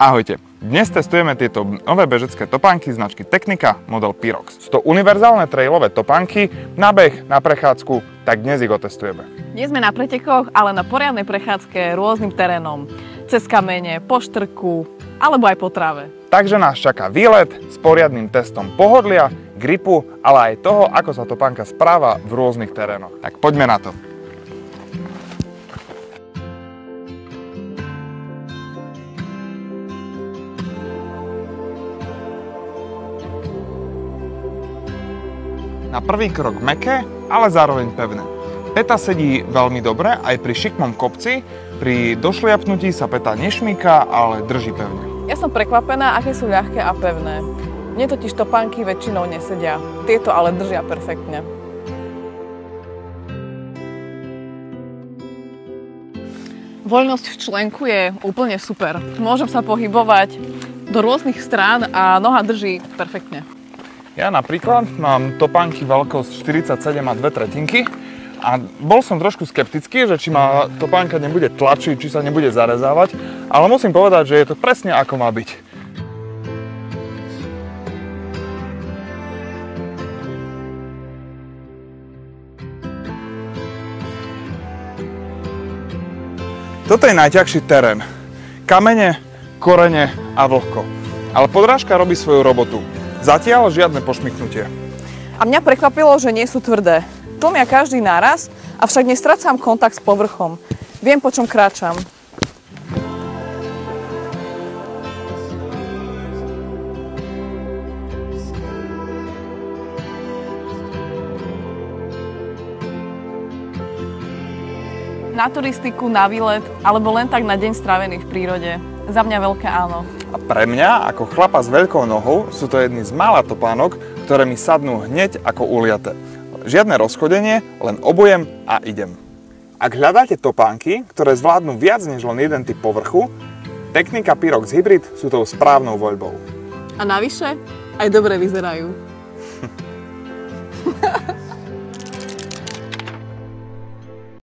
Ahojte, dnes testujeme tieto nové bežecké topánky značky Tecnica model Pyrox. Sú to univerzálne trailové topánky na beh, na prechádzku, tak dnes ich otestujeme. Nie sme na pretekoch, ale na poriadnej prechádzke rôznym terénom. Cez kamene, po štrku, alebo aj po tráve. Takže nás čaká výlet s poriadnym testom pohodlia, gripu, ale aj toho, ako sa topánka správa v rôznych terénoch. Tak poďme na to. Na prvý krok mäkké, ale zároveň pevné. Päta sedí veľmi dobre aj pri šikmom kopci, pri došliapnutí sa päta nešmýka, ale drží pevne. Ja som prekvapená, aké sú ľahké a pevné. Mne totiž topánky väčšinou nesedia, tieto ale držia perfektne. Voľnosť v členku je úplne super. Môžem sa pohybovať do rôznych strán a noha drží perfektne. Ja napríklad mám topánky veľkosť 47 a 2/3 a bol som trošku skeptický, že či ma topánka nebude tlačiť, či sa nebude zarezávať, ale musím povedať, že je to presne ako má byť. Toto je najťažší terén. Kamene, korene a vlhko. Ale podrážka robí svoju robotu. Zatiaľ žiadne pošmyknutie. A mňa prekvapilo, že nie sú tvrdé. Tlmia každý náraz, avšak nestracám kontakt s povrchom. Viem, po čom kráčam. Na turistiku, na výlet, alebo len tak na deň strávený v prírode. Za mňa veľké áno. A pre mňa, ako chlapa s veľkou nohou, sú to jedny z mála topánok, ktoré mi sadnú hneď ako uliate. Žiadne rozchodenie, len obujem a idem. Ak hľadáte topánky, ktoré zvládnu viac než len jeden typ povrchu, Tecnica Pyrox Hybrid sú tou správnou voľbou. A navyše aj dobre vyzerajú.